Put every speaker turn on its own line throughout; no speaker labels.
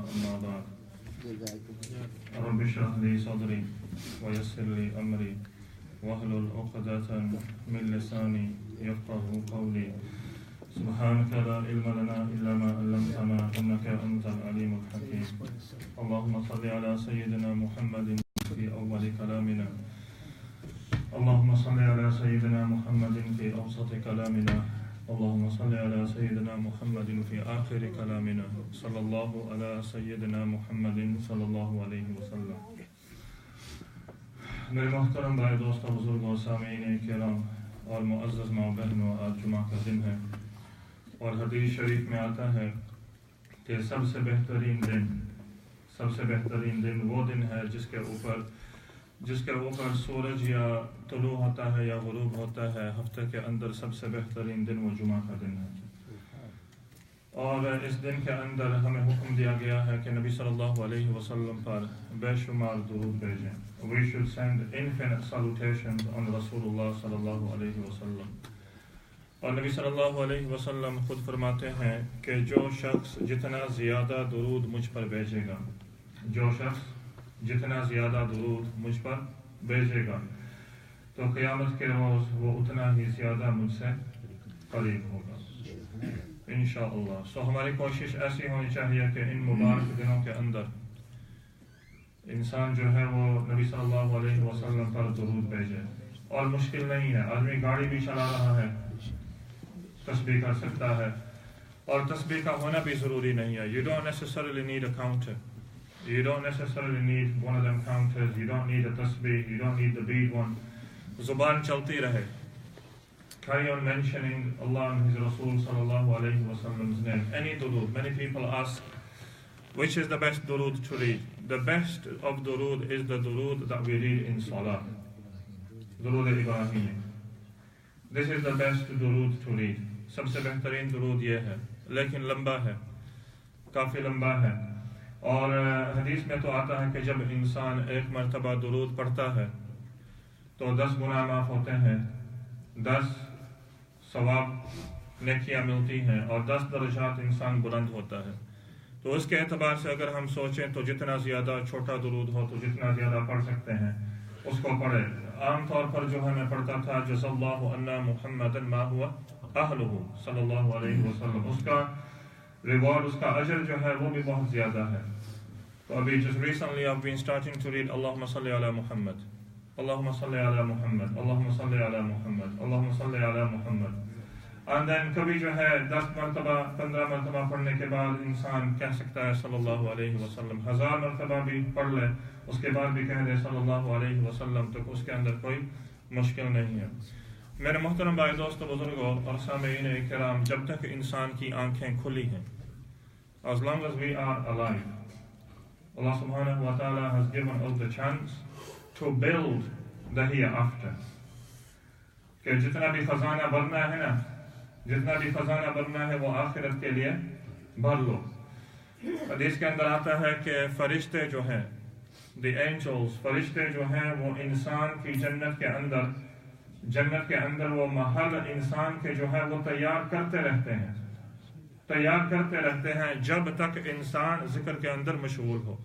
أما بعد رب اشرح لي صدري ويسر لي أمري واحلل عقدة من لساني يفقهوا قولي سبحانك لا علم لنا إلا ما علمتنا إنك أنت العليم الحكيم اللهم صل على سيدنا محمد في أول كلامنا اللهم صل على سيدنا محمد في أوسط كلامنا اللهم صل على سيدنا محمد في آخر كلامنا صلى الله على سيدنا محمد صلى الله عليه وسلم मेरे मोहतरम भाई दोस्तों बुजुर्ग और सामीन किराम और मुअज़्ज़ज़ माँ बहनों, आज जुमा का दिन है और हदीस शरीफ में आता है कि सबसे बेहतरीन दिन वो दिन है जिसके ऊपर सूरज या तुलू होता है या गुरूब होता है। हफ्ते के अंदर सबसे बेहतरीन दिन वो जुमा का दिन है और इस दिन के अंदर हमें हुक्म दिया गया है कि नबी सल्लल्लाहु अलैहि वसल्लम पर बेशुमार दुरूद भेजें। We should send infinite salutations on Rasulullah sallallahu alaihi wasallam। और नबी सल्लल्लाहु अलैहि वसल्लम खुद फरमाते हैं कि जो शख्स जितना ज़्यादा दुरूद मुझ पर भेजेगा, मुझ पर भेजेगा तो क़यामत के रोज़ वो उतना ही ज़्यादा मुझसे करीब होगा इंशाअल्लाह। सो हमारी कोशिश ऐसी होनी चाहिए कि इन मुबारक दिनों के अंदर इंसान जो है वो नबी सल्लल्लाहु अलैहि वसल्लम पर दुरूद भेजे। और मुश्किल नहीं है, आदमी गाड़ी भी चला रहा है तस्बीह कर सकता है और तस्बीह का होना भी ज़रूरी नहीं है। You don't necessarily need a counter, you don't necessarily need one of them counters, you don't need a tasbih, you don't need the bead one। ज़ुबान चलती रहे, carry on mentioning Allah and His Rasul sallallahu alaihi wasallam's name, any durood। Many people ask which is the best durood to read. The best of durood is the durood that we read in salah, durood Ibrahimi। This is the best durood to read। सबसे बेहतरीन दुरूद ये है, लेकिन लंबा है, काफ़ी लंबा है। और हदीस में तो आता है कि जब इंसान एक मरतबा दुरूद पढ़ता है तो 10 गुनाह माफ़ होते हैं, 10 सवाब नेकियां मिलती हैं और 10 दर्जात इंसान बुलंद होता है। तो उसके एतबार से अगर हम सोचें तो जितना ज़्यादा छोटा दुरूद हो तो जितना ज़्यादा पढ़ सकते हैं उसको पढ़े। आम तौर पर जो है मैं पढ़ता था जज़ल्लाहु अन्ना मुहम्मदन मा हुवा अहलुहु सल्लल्लाहु अलैहि वसल्लम, उसका रिवॉर्ड, उसका अजर जो है वो भी बहुत ज़्यादा है। तो अभी just recently I've been starting to read Allahumma salli ala Muhammad, Allahumma salli ala Muhammad, Allahumma salli ala Muhammad, Allahumma salli ala Muhammad। And then कभी जो है 10 मरतबा 15 मरतबा पढ़ने के बाद इंसान कह सकता है सल्लल्लाहु अलैहि वसल्लम। 1000 मरतबा भी पढ़ ले उसके बाद भी कह दे सल्लल्लाहु अलैहि वसल्लम, तो उसके अंदर कोई मुश्किल नहीं है। मेरे मोहतरम भाई दोस्तों बुजुर्गों और सामीन किराम, जब तक इंसान की आंखें खुली हैं, as long as we are alive, Allah subhanahu wa ta'ala has given us the chance to build the hereafter। कि जितना भी खजाना भरना है ना, जितना भी खजाना भरना है वो आखिरत के लिए भर लो। हदीस के अंदर आता है कि फरिश्ते जो हैं, the angels, फरिश्ते जो हैं वो इंसान की जन्नत के अंदर वो महल इंसान के जो है वो तैयार करते रहते हैं जब तक इंसान जिक्र के अंदर मशगूल हो।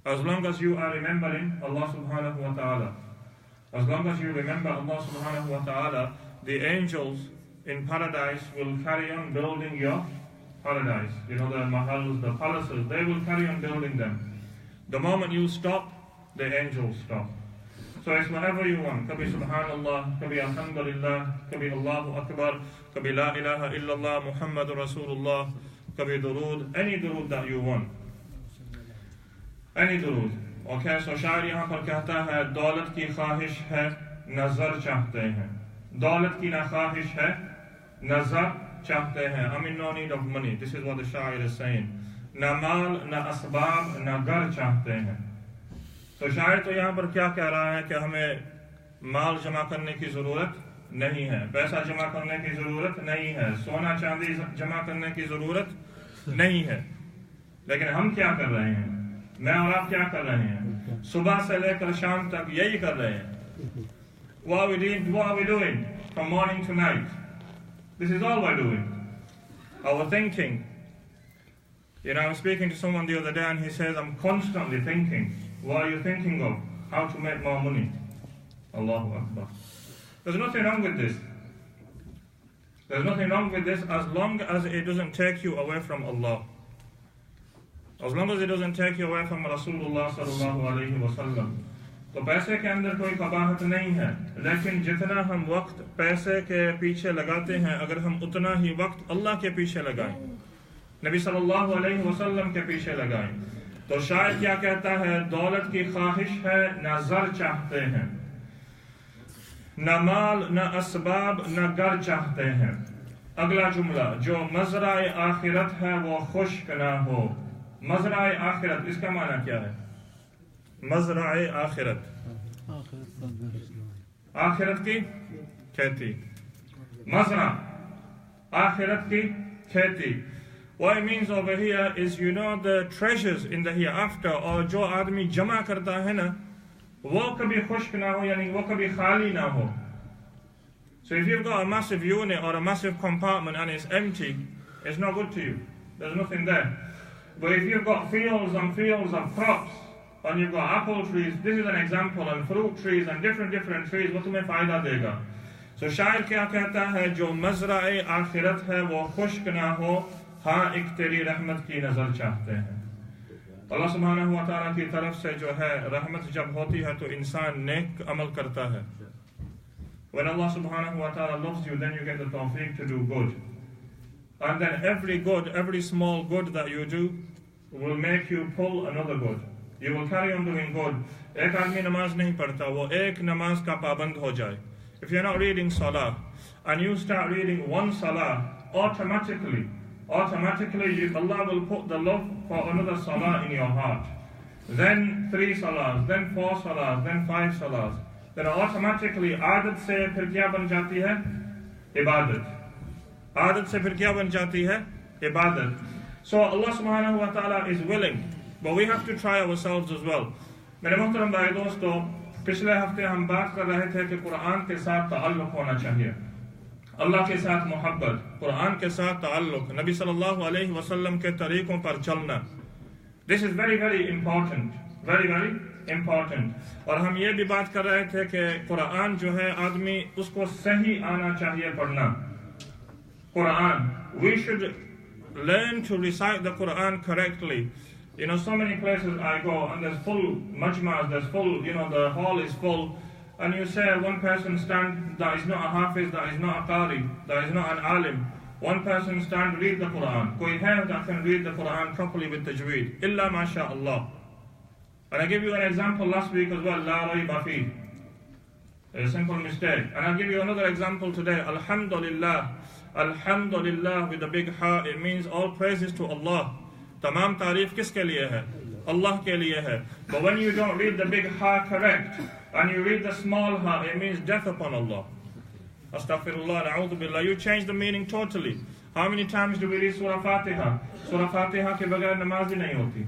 As long as you are remembering Allah subhanahu wa ta'ala, as long as you remember Allah subhanahu wa ta'ala, the angels in paradise will carry on building your paradise. You know, the mahals, the palaces, they will carry on building them. The moment you stop, the angels stop. So it's whatever you want. Kabhi subhanallah, kabhi alhamdulillah, kabhi Allahu Akbar, kabhi la ilaha illallah, Muhammadur Rasulullah, kabhi durood, any durood that you want. Any durood. Okay, so शायर यहाँ पर कहता है दौलत की ख्वाहिश है नजर चाहते हैं, दौलत की ना ख्वाहिश है नजर चाहते हैं। I'm in no need of money. This is what the शायर is saying. ना माल ना असबाब ना घर चाहते हैं। तो शायर तो यहाँ पर क्या कह रहा है कि हमें माल जमा करने की जरूरत नहीं है, पैसा जमा करने की जरूरत नहीं है, सोना चांदी जमा करने की जरूरत नहीं है। लेकिन हम क्या कर रहे हैं, मैं और आप क्या कर रहे हैं, सुबह से लेकर शाम तक यही कर रहे हैं। What are we doing from morning to night? This is all we're doing. Our thinking, You know, I was speaking to someone the other day and he says, I'm constantly thinking. What are you thinking of? How to make more money. Allahu Akbar. There's nothing wrong with this. There's nothing wrong with this as long as it doesn't take you away from Allah. As long as it doesn't take you away from Rasulullah sallallahu alayhi wa sallam. तो पैसे के अंदर कोई कबाहत नहीं है, लेकिन जितना हम वक्त पैसे के पीछे लगाते हैं, अगर हम उतना ही वक्त अल्लाह के पीछे लगाएं, नबी सल्लल्लाहु अलैहि वसल्लम के पीछे लगाएं, तो शायद क्या कहता है, दौलत की ख्वाहिश है, न ज़र चाहते हैं, न माल, न असबाब, न घर चाहते हैं। अगला जुमला, जो मज़राए आखिरत है वो खुश्क ना हो। मज़राए आखिरत, इसका माना क्या है? मज़राए आखिरत, आखिरत की खेती। मज़रा, आखिरत की खेती। What it means over here is, you know, the treasures in the hereafter, और जो आदमी जमा करता है ना, वो कभी खुश्क ना हो, यानी वो कभी खाली ना हो। So if you've got a massive unit or a massive compartment and it's empty, it's not good to you. There's nothing there. But if you've got fields and fields of crops, and you've got apple trees, this is an example, and fruit trees and different trees, वो तुम्हें फायदा देगा। So शायर क्या कहता है, जो मज़राए आखिरत है वो खुश्क ना हो, हाँ एक तेरी रहमत की नजर चाहते हैं। अल्लाह सुब्हानहू व तआला की तरफ से जो है रहमत जब होती है तो इंसान नेक अमल करता है। When Allah subhanahu wa ta'ala loves you, then you get the tawfiq to do good. And then every good, every small good that you do will make you pull another good. You will carry on doing good. एक आदमी नमाज नहीं पढ़ता, वो एक नमाज का पाबंद हो जाए. If you're not reading salah, and you start reading one salah, automatically, Allah will put the love for another salah in your heart. Then 3 salahs, then 4 salahs, then 5 salahs. Then automatically आदत से फिर क्या बन जाती है? इबादत. आदत से फिर क्या बन जाती है? इबादत. So Allah subhanahu wa ta'ala is willing, but we have to try ourselves as well. मेरे मोहतरम भाई दोस्तों, पिछले हफ्ते हम बात कर रहे थे कि कुरान के साथ ताल्लुक होना चाहिए, अल्लाह के साथ मोहब्बत, कुरान के साथ ताल्लुक, नबी सल्लल्लाहु अलैहि वसल्लम के तरीकों पर चलना. This is very very important, very very important. और हम ये भी बात कर रहे थे कि कुरान जो है आदमी उसको सही आना चाहिए पढ़ना. Quran, we should learn to recite the Quran correctly. You know, so many places I go and there's full majmas, there's full, you know, the hall is full, and you say one person stand that is not a hafiz, that is not a qari, that is not an alim. One person stand read the Quran. Koi hai that can read the Quran properly with tajweed. Illa masha Allah. And I give you an example last week as well, la rayba fi. A simple mistake. And I'll give you another example today. Alhamdulillah. Alhamdulillah with the big ha, it means all praises to Allah. Tamam tareef kiske liye hai? Allah ke liye hai. But when you don't read the big ha correct, and you read the small ha, it means death upon Allah. Astaghfirullah, na'udhu billah. You change the meaning totally. How many times do we read Surah Fatiha? Surah Fatiha ke bagair namaz hi nahi hoti.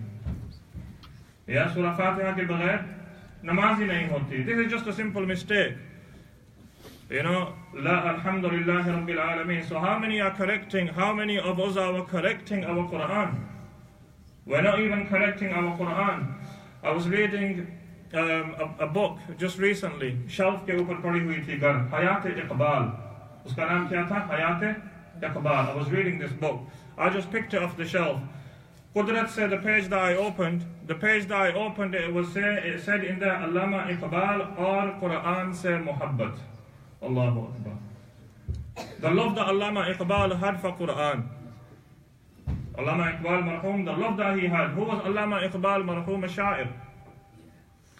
Yeah, Surah Fatiha ke bagair namaz hi nahi hoti. This is just a simple mistake. You know, La alhamdulillah rabbil alameen. So how many are correcting, how many of us are correcting our Quran? We're not even correcting our Quran. I was reading a book just recently. Shelf के ऊपर पड़ी हुई थी घर. Hayat Iqbal. उसका नाम क्या था? Hayat Iqbal. I was reading this book. I just picked it off the shelf. Qudrat said the page that I opened, it said in there, Allama Iqbal or Quran se muhabbat. Allahu Akbar. The love that Allama Iqbal had for Quran. Allama Iqbal marhum, the love that he had. Who was Allama Iqbal marhum? A sha'ir.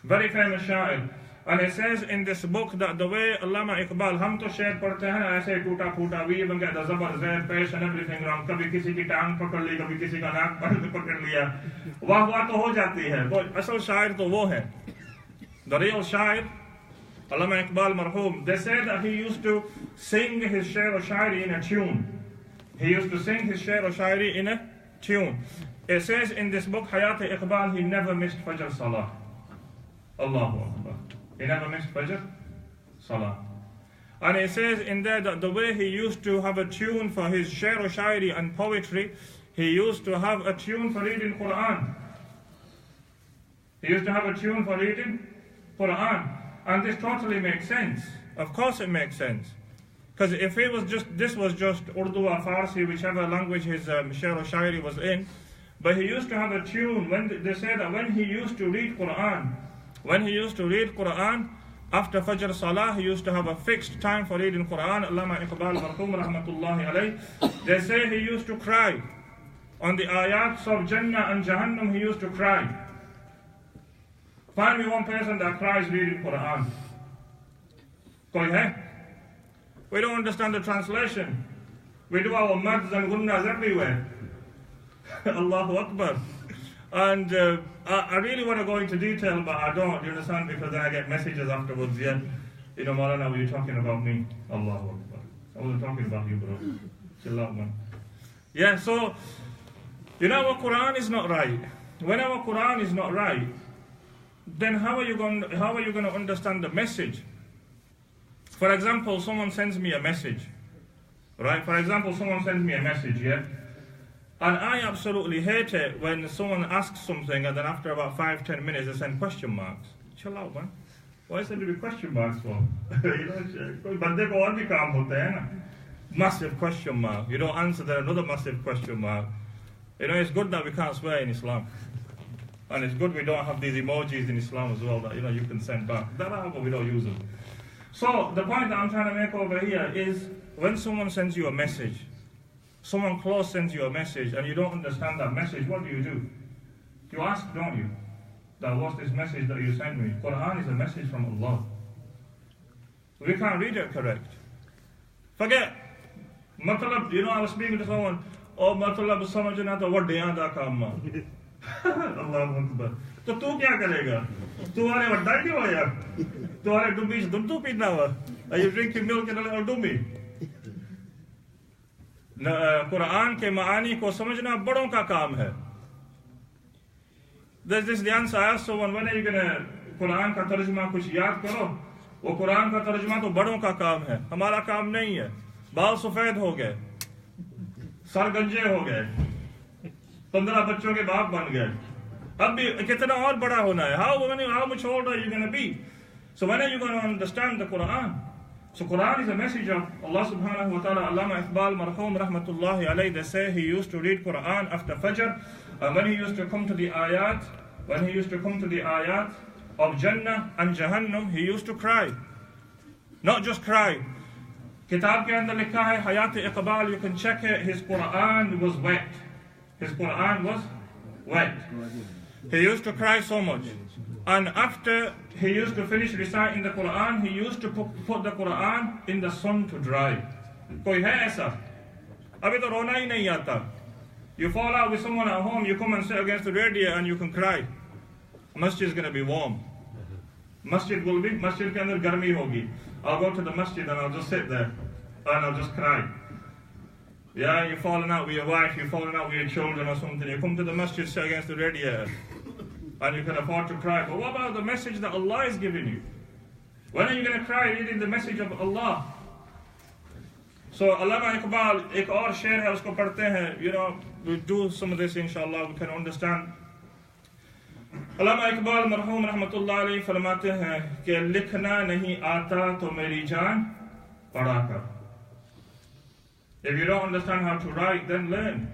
Very famous sha'ir. And it says in this book that the way Allama Iqbal, हम तो शेर पढ़ते हैं ना ऐसे टूटा फूटा, we even get the zabar, zayr, pesh and everything wrong. कभी किसी की टांग पकड़ ली, कभी किसी का नाक पकड़ लिया. वाह वाह तो हो जाती है. But असल शायर तो वो है. The real शायर, Allama Iqbal marhum, they say that he used to sing his shair or shairi in a tune. He used to sing his shair or shairi in a tune. It says in this book, Hayat Iqbal, he never missed Fajr Salah. Allahu Akbar. He never missed Fajr Salah. And it says in there that the way he used to have a tune for his shair or shairi and poetry, he used to have a tune for reading Quran. He used to have a tune for reading Quran. And this totally makes sense. Of course it makes sense. Because if it was just, this was just Urdu or Farsi, whichever language his Shair or Shairi was in, but he used to have a tune. When they say that when he used to read Quran, after Fajr Salah, he used to have a fixed time for reading Quran. Allama Iqbal Marhum Rahmatullahi alayh. They say he used to cry. On the ayats of Jannah and Jahannam, he used to cry. Find me one person that cries reading Quran. Koi hai? We don't understand the translation. We do our mads and gunnas everywhere. Allahu Akbar. And I really want to go into detail, but I don't, you understand, because then I get messages afterwards, yeah. You know, Maulana, were you talking about me? Allahu Akbar. I wasn't talking about you, bro. Chill out, man. Yeah, so, you know, our Quran is not right. When our Quran is not right, then how are you going to understand the message? For example, someone sends me a message, right? For example, someone sends me a message, yeah? And I absolutely hate it when someone asks something and then after about 5-10 minutes they send question marks. Chill out, man. Why send me question marks for? You know, bande ko aur bhi kaam hota hai na. Massive question mark. You don't answer, then another massive question mark. You know, it's good that we can't swear in Islam. And it's good we don't have these emojis in Islam as well that, you know, you can send back. That are, but we don't use them. So, the point that I'm trying to make over here is when someone sends you a message, someone close sends you a message and you don't understand that message, what do? You ask, don't you? That what's this message that you sent me? Quran is a message from Allah. We can't read it correct. Forget. Matlab, you know, I was speaking to someone, oh, matlab samajhna to vaddiyan da kaam hai. Allahu Akbar. तो तू क्या करेगा? तुम्हारे वड्डा क्यों है यार? तुम्हारे डुम्बी से दूध पीना हुआ? Are you drinking milk in a little dummy? Quran के मानी को समझना बड़ों का काम है. This is the answer. I asked someone, when are you gonna Quran का तर्जुमा कुछ याद करो? वो कुरान का तर्जुमा तो बड़ों का काम है, हमारा काम नहीं है. बाल सफेद हो गए, सर गंजे हो गए, 15 बच्चों के बाप बन गए. अब भी कितना और बड़ा होना है? How much older are you going to be? So when are you going to understand the Quran? So Quran is a message of Allah subhanahu wa ta'ala. Allama Iqbal Marhum Rahmatullahi alayhi, they say he used to read Quran after Fajr, and when he used to come to the ayat, of Jannah and Jahannam, he used to cry. Not just cry. Kitab ke andar likha hai, Hayat Iqbal, you can check it, his Quran was wet. His Quran was wet. He used to cry so much. And after he used to finish reciting the Quran, he used to put the Quran in the sun to dry. Koi hai aisa? Abhi to rona hi nahi aata. You fall out with someone at home, you come and sit against the radiator and you can cry. Masjid is going to be warm. Masjid ke andar garmi hogi. I'll go to the masjid and I'll just sit there and I'll just cry. Yeah, you're falling out with your wife, you're falling out with your children or something. You come to the masjid, sit against the radiator, and you can afford to cry. But what about the message that Allah is giving you? When are you going to cry reading the message of Allah? So, Allama Iqbal, ek aur shair hai, usko padhte hain. You know, we'll do some of this, inshallah, we can understand. Allama Iqbal Marhum Rahmatullahi alayhi farmate hain कि लिखना नहीं आता तो मेरी जान पढ़ा कर. If you don't understand how to write, then learn.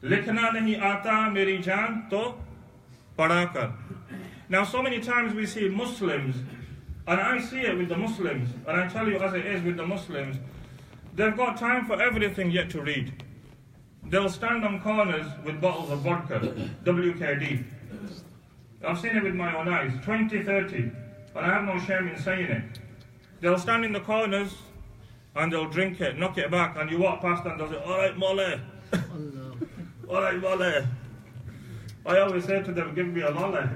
Likhna nahi aata meri jaan to padha kar. Now, so many times we see Muslims, and I see it with the Muslims, and I tell you as it is with the Muslims, they've got time for everything yet to read. They'll stand on corners with bottles of vodka, WKD. I've seen it with my own eyes, 20, 30, and I have no shame in saying it. They'll stand in the corners, and they'll drink it, knock it back, and you walk past and they'll say, all right, Molly. All right, Molly. I always say to them, give me a lolly.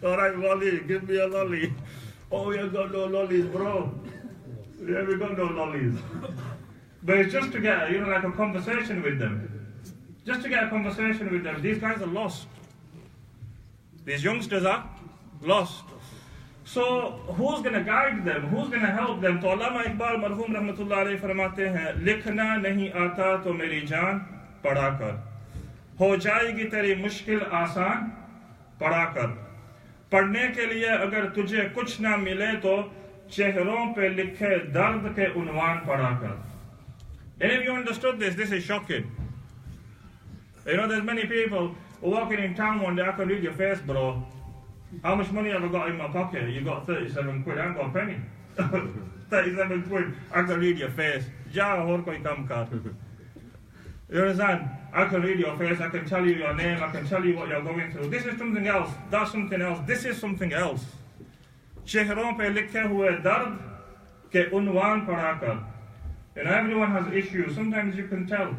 All right, Molly, give me a lolly. Oh, we got no lollies, bro. Yeah, we got no lollies. But it's just to get, you know, like a conversation with them. Just to get a conversation with them. These guys are lost. These youngsters are lost. So, who's going to guide them? Who's going to help them? So, Allama Iqbal Marhum Rahmatullahi alayhi farmate hain, likhna nahi aata to meri jaan पढ़ा कर, हो जाएगी तेरी मुश्किल आसान पढ़ा कर, पढ़ने के लिए अगर तुझे कुछ ना मिले तो चेहरों पे लिखे दर्द के उन्वान पढ़ा कर. And if you understood this, this is shocking. You know, there's many people walking in town one day, I can read your face, bro. How much money have I got in my pocket? You got 37 quid, I ain't got a penny. 37 quid, I can read your face. Ja, hor koi kam kar. You understand? I can read your face, I can tell you your name, I can tell you what you're going through. This is something else, that's something else, this is something else. चेहरों पे लिखे हुए दर्द के उन्वान पढ़ाकर. You know, everyone has issues, sometimes you can tell.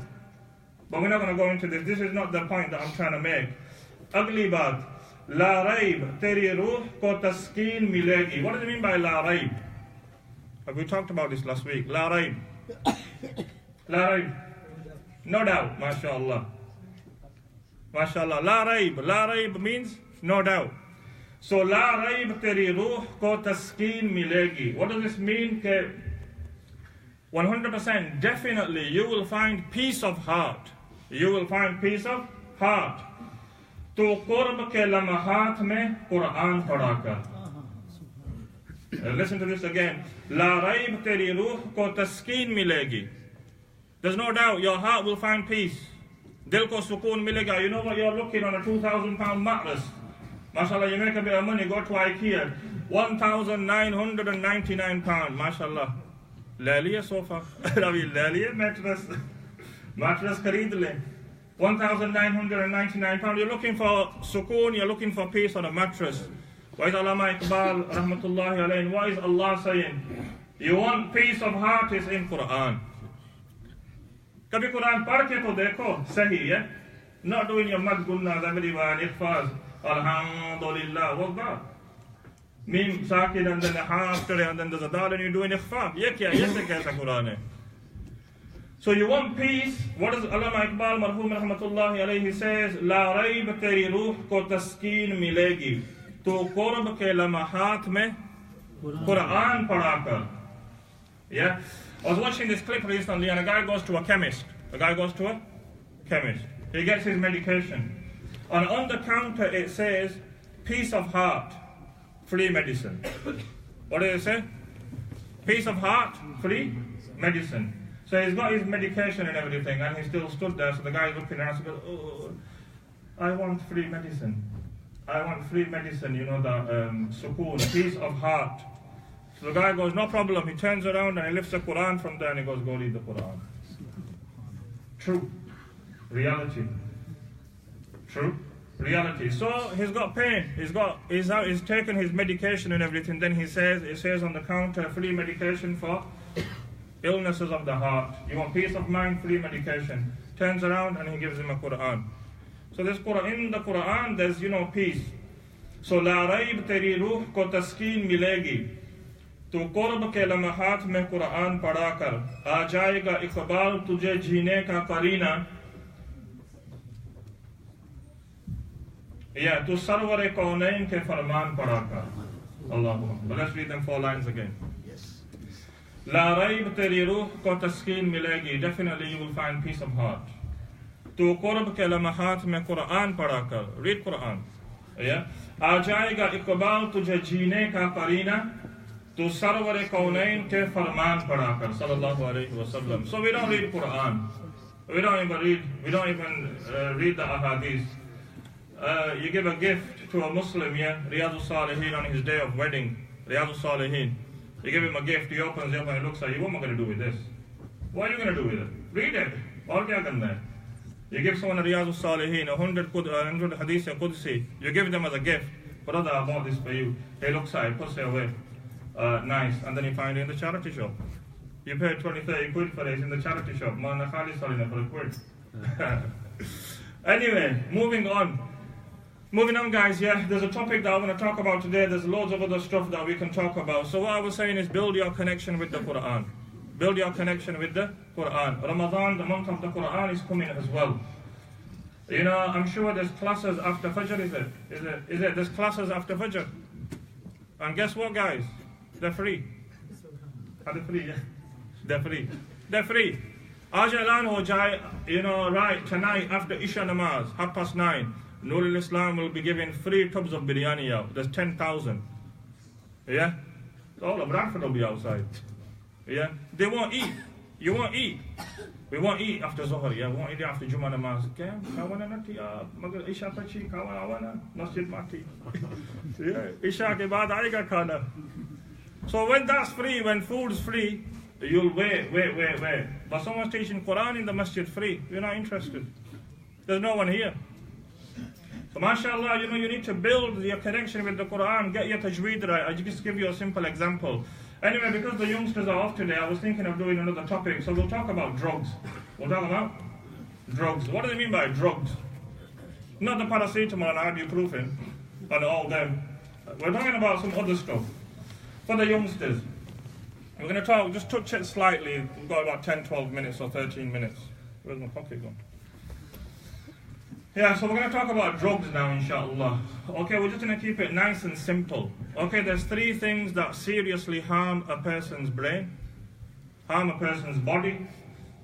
But we're not going to go into this, this is not the point that I'm trying to make. अगली बात, ला रैब तेरी रूह को तस्कीन मिलेगी. What does it mean by La रैब? We talked about this last week. La raib. La raib. No doubt, mashallah. Mashallah. La raib. La raib means no doubt. So la raib teri ruh ko taskin milegi. What does this mean? 100% definitely you will find peace of heart. You will find peace of heart. To qurb ke lamahat mein Quran padhakar. Listen to this again. La raib teri ruh ko taskin milegi. There's no doubt your heart will find peace. Dil ko sukoon milega. You know what, you're looking on a 2,000 pound mattress. Mashallah, you make a bit of money, go to IKEA. 1,999 pounds. Mashallah. Le liye sofa. Ravi, le liye mattress. Mattress khareed le. 1,999 pounds. You're looking for sukoon, you're looking for peace on a mattress. Why is Allama Iqbal, rahmatullahi alayhi, what is Allah saying? You want peace of heart is in Quran. Kabhi Quran padh ke to dekho, sahi hai. Not doing your mad gunnahs everywhere, ikhfaz, alhamdulillah, what's that? Mim, sakid, and then a half today, and then there's a dal, and you're doing ikhfaz. Ye kya, ye se kaisa Quran hai. So you want peace, what does Allama Iqbal, marhum rahmatullahi alayhi says, La raib teri ruh ko taskin milegi. To qurb ke lamahat mein Quran padhakar. Yeah? I was watching this clip recently and a guy goes to a chemist. A guy goes to a chemist. He gets his medication. And on the counter it says, peace of heart, free medicine. What does it say? Peace of heart, free medicine. So he's got his medication and everything and he still stood there. So the guy's looking at us and goes, oh, I want free medicine. I want free medicine, you know, the sukoon, peace of heart. So the guy goes, no problem. He turns around and he lifts the Quran from there and he goes, go read the Quran. True. Reality. True. Reality. So he's got pain. He's taken his medication and everything. Then it says on the counter, free medication for illnesses of the heart. You want peace of mind, free medication. Turns around and he gives him a Quran. So this Quran, in the Quran, there's, you know, peace. So la raib teri ruh ko taskin milegi. Tu qurb ke lamahat mein Quran padha kar. Aa jayega iqbal tujhe jeene ka qarina. Yeah, tu sarwar kaunain ke farman padha kar. Allahu Akbar. Let's read them 4 lines again. Yes. La raib teri ruh ko taskin milegi. Definitely you will find peace of heart. तो क़ुर्ब के लम्हात में कुरान पढ़ा कर, read Quran. Yeah? आ जाएगा इक़बाल तुझे जीने का करीना, तो सरवर कौनैन के फरमान पढ़ा कर, सल्लल्लाहु अलैहि वसल्लम. So we don't read Quran. We don't even read the ahadith. You give a gift to a Muslim, yeah, Riyadus Salihin on his day of wedding, Riyadus Salihin. You give him a gift, he opens it up and he looks at you, what am I going to do with this? What are you going to do with it? Read it. Aur kya karna hai? You give someone a Riyadus Salihin, 100 hadith Qudsi, you give them as a gift. Brother, I bought this for you. He looks at it, puts it away. Nice. And then you find it in the charity shop. You pay 20-30 quid for it in the charity shop. Man, Khali selling it for a quid. Anyway, moving on. Moving on, guys, yeah, there's a topic that I want to talk about today. There's loads of other stuff that we can talk about. So what I was saying is build your connection with the Quran. Build your connection with the Quran. Ramadan, the month of the Quran, is coming as well. You know, I'm sure there's classes after Fajr, is it? There's classes after Fajr. And guess what, guys? They're free. Are they free? Yeah. They're free. They're free. Ajalan ho jai, right, tonight after Isha Namaz, 9:30, Nurul Islam will be giving 3 tubs of biryani out. There's 10,000. Yeah? All of Bradford will be outside. Yeah? They won't eat. You won't eat. We won't eat after Zohar, yeah? We won't eat after Juma Namaz. Okay? Kawana nati, magar Isha pachi, kawana, masjid mati. Yeah? Isha ke baad aayega khana. So when that's free, when food's free, you'll wait. But someone's teaching Quran in the masjid free. You're not interested. There's no one here. So mashallah, you need to build your connection with the Quran, get your tajweed right. I'll just give you a simple example. Anyway, because the youngsters are off today, I was thinking of doing another topic. So we'll talk about drugs. We'll talk about drugs. What do they mean by drugs? Not the paracetamol and ibuprofen and all them. We're talking about some other stuff. For the youngsters, we're going to talk, just touch it slightly. We've got about 10, 12 minutes or 13 minutes. Where's my pocket gone? Yeah, so we're going to talk about drugs now, inshallah. Okay, we're just going to keep it nice and simple. Okay, there's 3 things that seriously harm a person's brain, harm a person's body,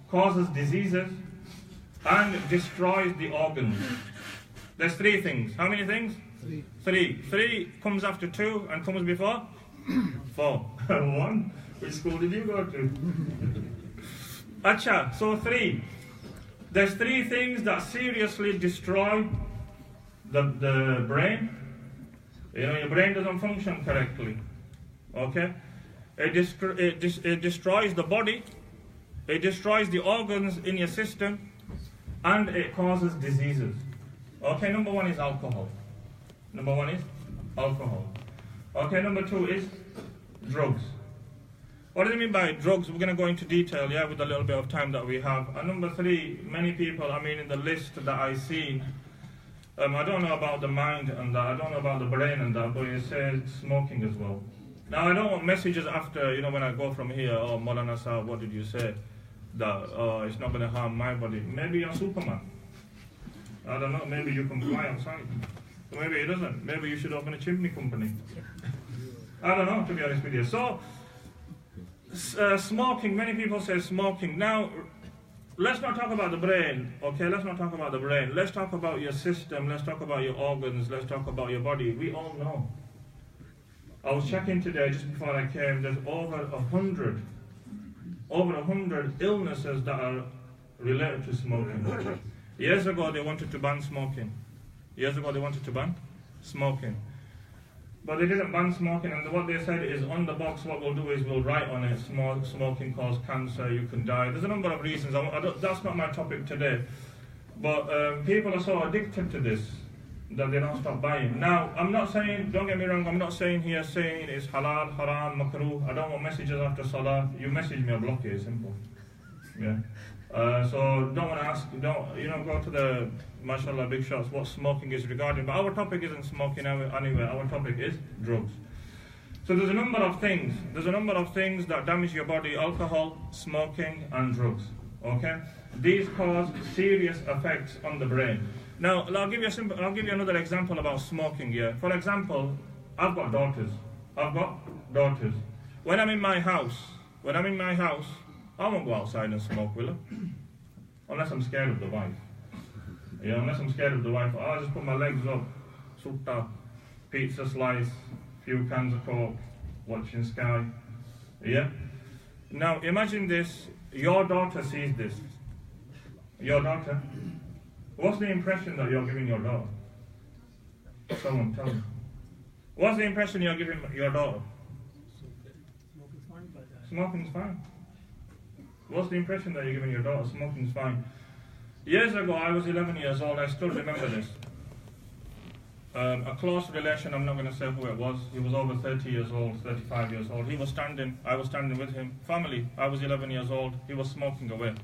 causes diseases, and destroys the organs. There's 3 things. How many things? 3. 3 comes after 2 and comes before 4. 1. Which school did you go to? Acha, so 3. There's 3 things that seriously destroy the brain. Your brain doesn't function correctly. Okay? It destroys the body. It destroys the organs in your system. And it causes diseases. Okay, number 1 is alcohol. Number 1 is alcohol. Okay, number 2 is drugs. What do they mean by drugs? We're going to go into detail, yeah, with a little bit of time that we have. And number 3, many people, in the list that I see, I don't know about the mind and that, I don't know about the brain and that, but it says smoking as well. Now, I don't want messages after, when I go from here, oh, Maulana Sahab, what did you say? That, it's not going to harm my body. Maybe you're Superman. I don't know, maybe you can fly outside. Or maybe it doesn't. Maybe you should open a chimney company. I don't know, to be honest with you. So, smoking, many people say smoking. Now, let's not talk about the brain, okay? Let's not talk about the brain. Let's talk about your system. Let's talk about your organs. Let's talk about your body. We all know. I was checking today, just before I came, there's over 100 illnesses that are related to smoking. Years ago, they wanted to ban smoking. But they didn't ban smoking, and what they said is on the box, what we'll do is we'll write on it, smoking causes cancer, you can die. There's a number of reasons. That's not my topic today. But people are so addicted to this that they don't stop buying. Now, I'm not saying, don't get me wrong, I'm not saying it's halal, haram, makruh. I don't want messages after salah. You message me, I'll block you, it's simple. Yeah. So don't want to ask, go to the, mashallah, big shots, what smoking is regarding. But our topic isn't smoking anyway, our topic is drugs. So there's a number of things. That damage your body: alcohol, smoking, and drugs. Okay? These cause serious effects on the brain. Now, I'll give you another example about smoking here. For example, I've got daughters. When I'm in my house, I won't go outside and smoke, will I? Unless I'm scared of the wife. Yeah, I'll just put my legs up, sutta, pizza slice, few cans of Coke, watching Sky. Yeah? Now, imagine this, your daughter sees this. Your daughter? What's the impression that you're giving your daughter? Someone tell me. What's the impression you're giving your daughter? Smoking's fine. What's the impression that you're giving your daughter? Smoking's fine. Years ago, I was 11 years old. I still remember this. A close relation, I'm not going to say who it was. He was over 30 years old, 35 years old. He was standing, I was standing with him. Family, I was 11 years old. He was smoking away.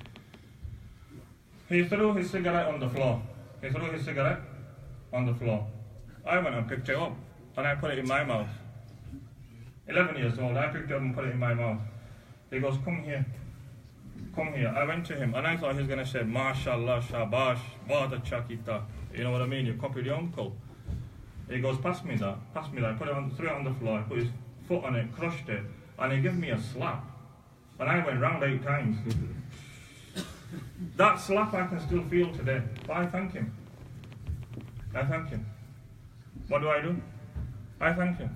He threw his cigarette on the floor. I went and picked it up, and I put it in my mouth. 11 years old, I picked it up and put it in my mouth. He goes, come here. I went to him, and I thought he was going to say, Mashallah, Shabash, Bahad acha kita. You know what I mean? You copied your uncle. He goes, pass me that. I threw it on the floor, I put his foot on it, crushed it, and he gave me a slap. And I went round 8 times. That slap I can still feel today. But I thank him. I thank him. What do? I thank him.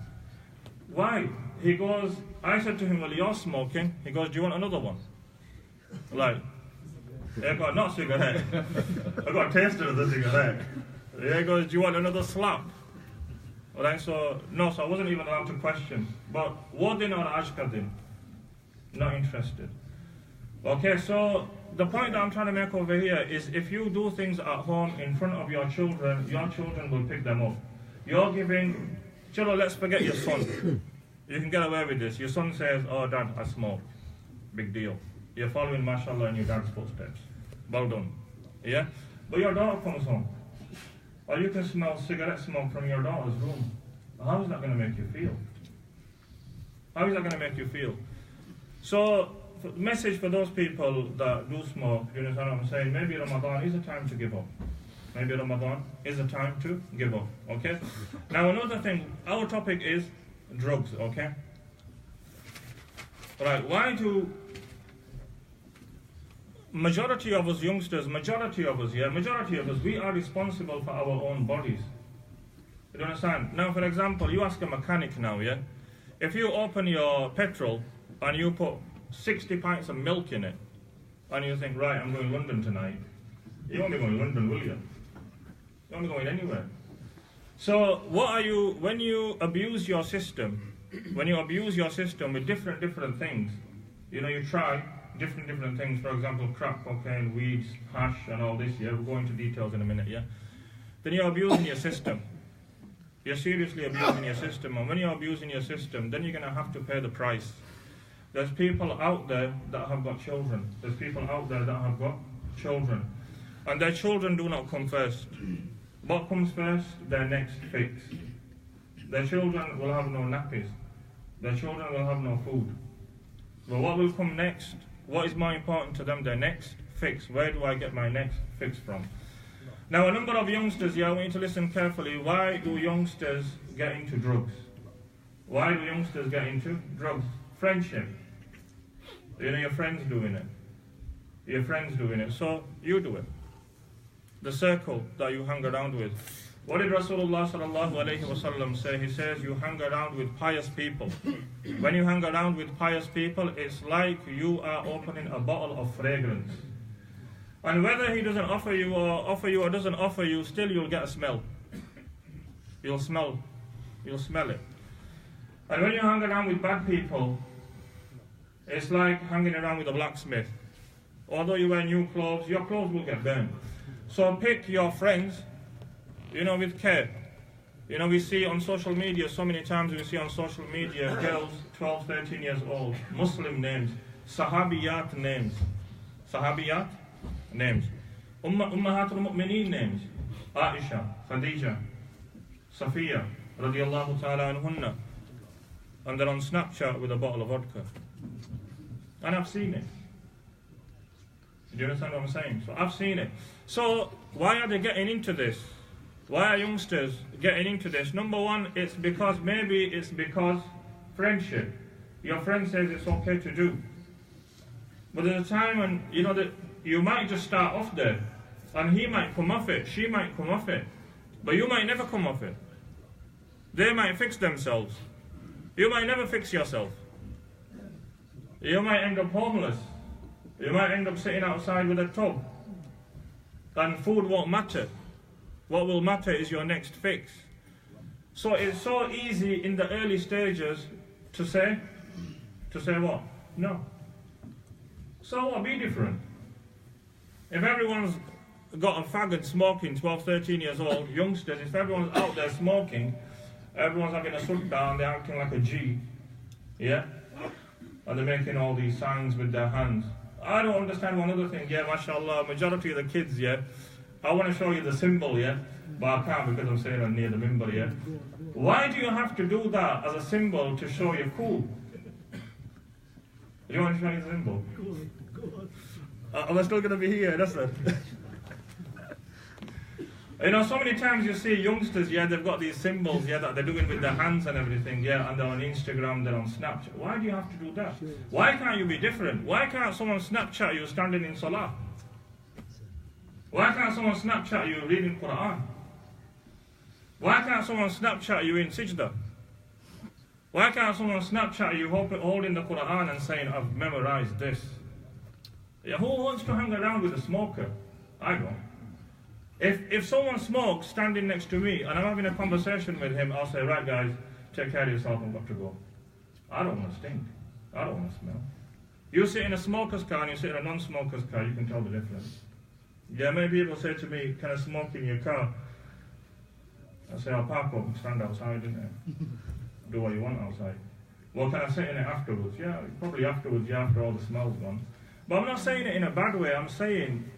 Why? He goes, I said to him, well, you're smoking. He goes, do you want another one? Like, I got not cigarette. I got a taster of the cigarette. He goes, do you want another slap? Right, so I wasn't even allowed to question. But Wadin or Ashkadin? Not interested. Okay, so the point that I'm trying to make over here is if you do things at home in front of your children will pick them up. You're giving, children, let's forget your son. You can get away with this. Your son says, oh, Dad, I smoke. Big deal. You're following, mashallah, in your dad's footsteps. Well done. Yeah? But your daughter comes home. Or you can smell cigarette smoke from your daughter's room. How is that going to make you feel? How is that going to make you feel? So, message for those people that do smoke, you understand what I'm saying? Maybe Ramadan is a time to give up. Maybe Ramadan is a time to give up. Okay? Now another thing, our topic is drugs, okay? Right, why do majority of us youngsters, majority of us, we are responsible for our own bodies. You understand? Now, for example, you ask a mechanic now, yeah? If you open your petrol and you put 60 pints of milk in it, and you think, right, I'm going to London tonight, you won't be going to London, will you? You won't be going anywhere. So, when you abuse your system with different things, you try different things, for example, crack, cocaine, weeds, hash, and all this, yeah, we'll go into details in a minute, yeah? Then you're abusing your system. You're seriously abusing your system, and when you're abusing your system, then you're going to have to pay the price. There's people out there that have got children. And their children do not come first. What comes first? Their next fix. Their children will have no nappies. Their children will have no food. But what will come next? What is more important to them? Their next fix. Where do I get my next fix from? Now, a number of youngsters, I want you to listen carefully. Why do youngsters get into drugs? Why do youngsters get into drugs? Friendship. Your friends doing it. So you do it. The circle that you hang around with. What did Rasulullah sallallahu alayhi wasallam say? He says you hang around with pious people. When you hang around with pious people, it's like you are opening a bottle of fragrance. And whether he doesn't offer you or doesn't offer you, still you'll get a smell. You'll smell it. And when you hang around with bad people, it's like hanging around with a blacksmith. Although you wear new clothes, your clothes will get burned. So pick your friends, with care. We see on social media, so many times we see on social media, girls, 12, 13 years old, Muslim names, Sahabiyat names. Ummahat al-Mu'mineen names. Aisha, Khadija, Safiya, radiyallahu ta'ala anhunna. And they're on Snapchat with a bottle of vodka. And I've seen it. Do you understand what I'm saying? So I've seen it. So why are they getting into this? Why are youngsters getting into this? Number one, it's because friendship. Your friend says it's okay to do. But there's a time when, that you might just start off there. And he might come off it, she might come off it. But you might never come off it. They might fix themselves. You might never fix yourself. You might end up homeless. You might end up sitting outside with a tub. And food won't matter. What will matter is your next fix. So it's so easy in the early stages to say what? No. So what? Be different. If everyone's got a fag and smoking, 12, 13 years old, youngsters, if everyone's out there smoking, everyone's having a sit down, they're acting like a G. Yeah? And they're making all these signs with their hands. I don't understand one other thing, yeah, mashallah, majority of the kids, yeah, I want to show you the symbol, yeah, but I can't because I'm saying near the mimbar, yeah. Why do you have to do that as a symbol to show you're cool? You want to show you the symbol? Am I still going to be here? That's it. So many times you see youngsters, yeah, they've got these symbols, yeah, that they're doing with their hands and everything, yeah, and they're on Instagram, they're on Snapchat. Why do you have to do that? Why can't you be different? Why can't someone Snapchat you standing in Salah? Why can't someone Snapchat you reading Quran? Why can't someone Snapchat you in Sijda? Why can't someone Snapchat you holding the Quran and saying, I've memorized this? Yeah, who wants to hang around with a smoker? I don't. If someone smokes standing next to me and I'm having a conversation with him, I'll say, right guys, take care of yourself, I've got to go. I don't want to stink. I don't want to smell. You sit in a smoker's car and you sit in a non-smoker's car, you can tell the difference. Yeah, many people say to me, can I smoke in your car? I say, I'll park up and stand outside, innit? Do what you want outside. Well, can I sit in it afterwards? Yeah, probably afterwards, yeah, after all the smell's gone. But I'm not saying it in a bad way. I'm saying,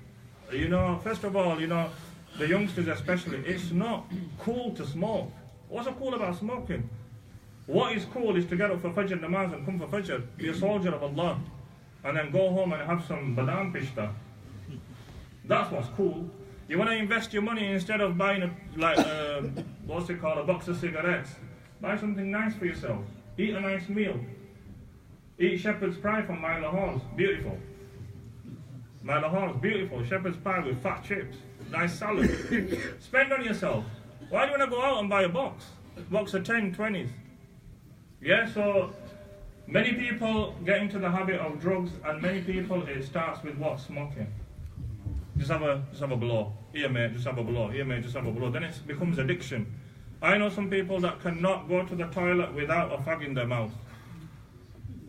you know, first of all, you know, the youngsters especially, it's not cool to smoke. What's so cool about smoking? What is cool is to get up for Fajr namaz and come for Fajr, be a soldier of Allah, and then go home and have some badam pishta. That's what's cool. You want to invest your money instead of buying what's it called, a box of cigarettes. Buy something nice for yourself. Eat a nice meal. Eat shepherd's pie from Milo Halls. Beautiful. Milo Halls, beautiful. Shepherd's pie with fat chips. Nice salad. Spend on yourself. Why do you want to go out and buy a box? A box of 10, 20s. Yeah, so many people get into the habit of drugs, and many people, it starts with what? Smoking. Just have a blow. Here mate, just have a blow. Here mate, just have a blow. Then it becomes addiction. I know some people that cannot go to the toilet without a fag in their mouth.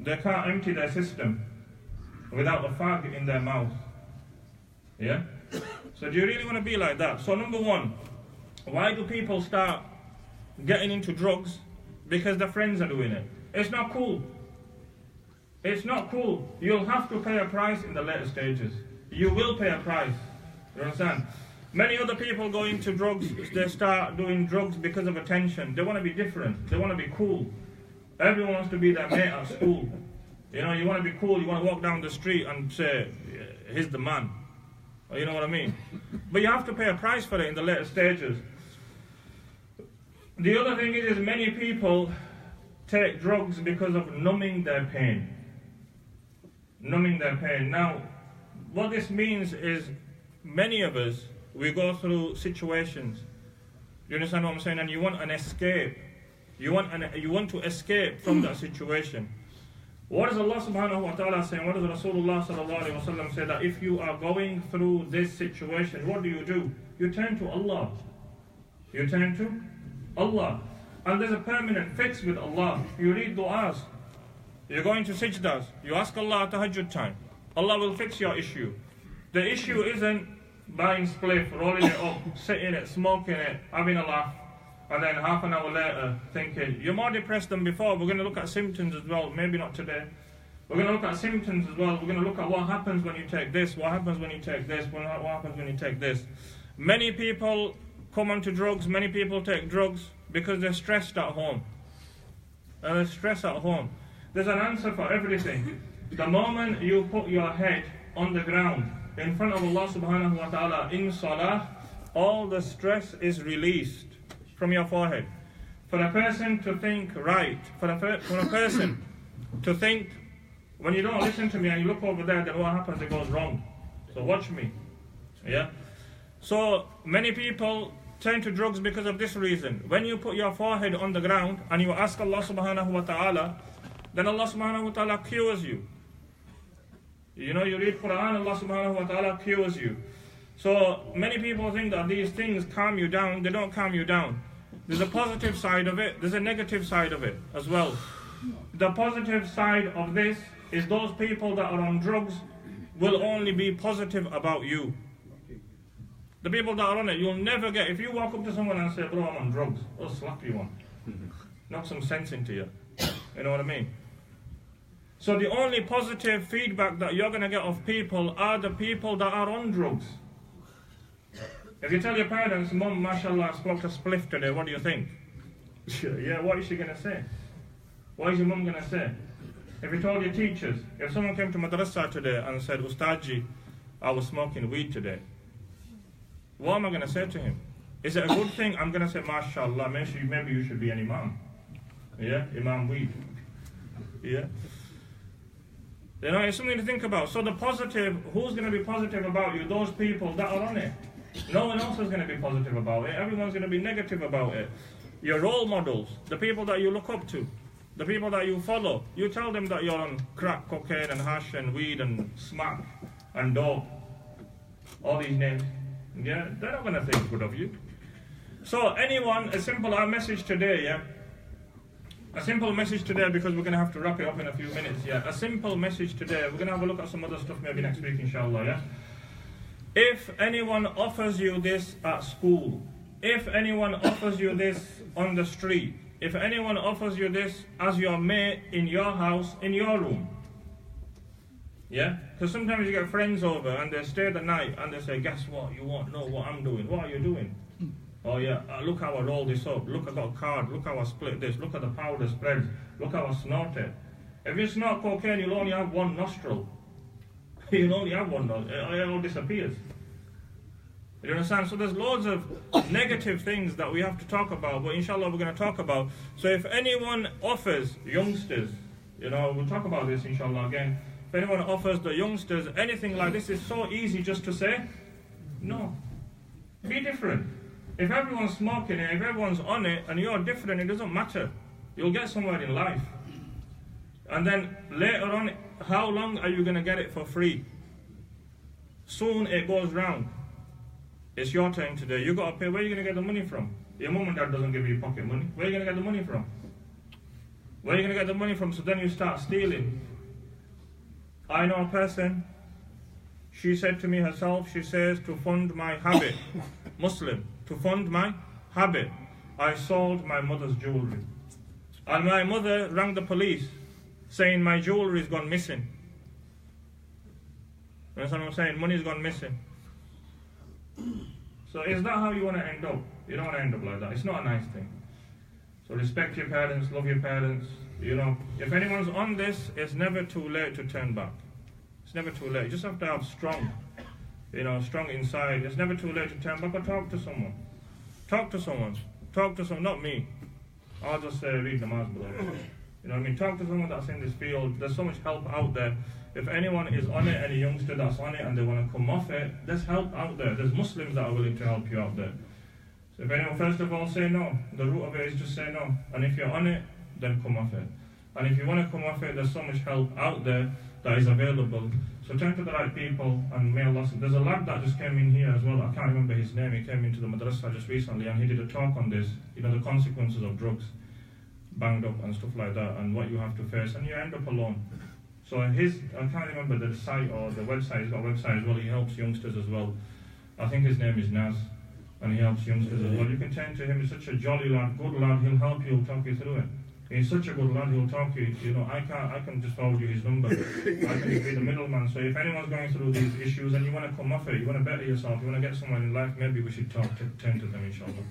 They can't empty their system without a fag in their mouth. Yeah? So do you really want to be like that? So number one, why do people start getting into drugs? Because their friends are doing it. It's not cool. It's not cool. You'll have to pay a price in the later stages. You will pay a price. You understand? Many other people go into drugs, they start doing drugs because of attention. They want to be different. They want to be cool. Everyone wants to be their mate at school. You know, you want to be cool. You want to walk down the street and say, he's the man. You know what I mean? But you have to pay a price for it in the later stages. The other thing is many people take drugs because of numbing their pain. Numbing their pain. Now, what this means is many of us, we go through situations. You understand what I'm saying? And you want an escape. You want to escape from that situation. What does Allah subhanahu wa ta'ala say? What does Rasulullah sallallahu alayhi wa sallam say? That if you are going through this situation, what do? You turn to Allah. You turn to Allah. And there's a permanent fix with Allah. You read du'as. You're going to sajdas. You ask Allah at tahajjud time. Allah will fix your issue. The issue isn't buying spliff, rolling it up, sitting it, smoking it, having a laugh, and then half an hour later thinking, you're more depressed than before. We're going to look at symptoms as well. Maybe not today. We're going to look at symptoms as well. We're going to look at what happens when you take this, what happens when you take this, what happens when you take this. Many people come onto drugs, many people take drugs because they're stressed at home. And they're stressed at home. There's an answer for everything. The moment you put your head on the ground in front of Allah subhanahu wa ta'ala in salah, all the stress is released from your forehead. For a person to think right, for a person to think, when you don't listen to me and you look over there, then what happens? It goes wrong. So watch me. Yeah? So many people turn to drugs because of this reason. When you put your forehead on the ground and you ask Allah subhanahu wa ta'ala, then Allah subhanahu wa ta'ala cures you. You know, you read Quran, Allah subhanahu wa ta'ala cures you. So many people think that these things calm you down. They don't calm you down. There's a positive side of it. There's a negative side of it as well. The positive side of this is those people that are on drugs will only be positive about you. The people that are on it, you'll never get, if you walk up to someone and say, bro, I'm on drugs, they'll slap you one. Knock some sense into you. You know what I mean? So the only positive feedback that you're going to get of people are the people that are on drugs. If you tell your parents, Mum, mashallah, smoked a spliff today, what do you think? Yeah, what is she going to say? What is your mum going to say? If you told your teachers, if someone came to madrasa today and said, Ustadji, I was smoking weed today, what am I going to say to him? Is it a good thing? I'm going to say, mashallah, maybe you should be an imam. Yeah, imam weed. Yeah. You know, it's something to think about. So the positive, who's going to be positive about you? Those people that are on it. No one else is going to be positive about it. Everyone's going to be negative about it. Your role models, the people that you look up to, the people that you follow, you tell them that you're on crack, cocaine and hash and weed and smack and dope. All these names. Yeah, they're not going to think good of you. So anyone, a simple message today, yeah? A simple message today, because we're going to have to wrap it up in a few minutes, yeah? A simple message today, we're going to have a look at some other stuff maybe next week, inshallah, yeah? If anyone offers you this at school, if anyone offers you this on the street, if anyone offers you this as your mate in your house, in your room, yeah? Because sometimes you get friends over and they stay the night and they say, guess what, you won't know what I'm doing. What are you doing? Oh yeah, look how I roll this up. Look, I got a card. Look how I split this. Look at the powder spreads. Look how I snort it. If you snort cocaine, you'll only have one nostril. You'll only have one nostril. It all disappears. You understand? So there's loads of negative things that we have to talk about, but inshallah we're going to talk about. So if anyone offers youngsters, you know, we'll talk about this inshallah again. If anyone offers the youngsters anything like this, it's so easy just to say, no. Be different. If everyone's smoking it, if everyone's on it, and you're different, it doesn't matter. You'll get somewhere in life. And then later on, how long are you going to get it for free? Soon it goes round. It's your turn today. You've got to pay. Where are you going to get the money from? Your mum and dad doesn't give you pocket money. Where are you going to get the money from? Where are you going to get the money from? So then you start stealing. I know a person, she said to me herself, she says, to fund my habit, Muslim, to fund my habit, I sold my mother's jewelry. And my mother rang the police saying my jewelry's gone missing. You understand what I'm saying? Money's gone missing. So is that how you want to end up? You don't want to end up like that. It's not a nice thing. So respect your parents, love your parents. You know, if anyone's on this, it's never too late to turn back. It's never too late. You just have to have strong, you know, strong inside. It's never too late to turn back or talk to someone. Talk to someone. Talk to someone, not me. I'll just read namaz below. You know what I mean? Talk to someone that's in this field. There's so much help out there. If anyone is on it, any youngster that's on it and they want to come off it, there's help out there. There's Muslims that are willing to help you out there. So if anyone, first of all, say no. The root of it is just say no. And if you're on it, then come off it. And if you want to come off it, there's so much help out there that is available. So turn to the right people and may Allah. There's a lad that just came in here as well. I can't remember his name. He came into the madrasa just recently and he did a talk on this. You know, the consequences of drugs, banged up and stuff like that, and what you have to face, and you end up alone. So I can't remember the site or the website. He's got a website as well. He helps youngsters as well. I think his name is Naz, and he helps youngsters as well. You can turn to him. He's such a jolly lad, good lad. He'll help you. He'll talk you through it. He's such a good lad. He'll talk you. You know, I can just forward you his number. I can just be the middleman. So if anyone's going through these issues and you want to come off it, you want to better yourself, you want to get someone in life, maybe we should turn to them, inshallah.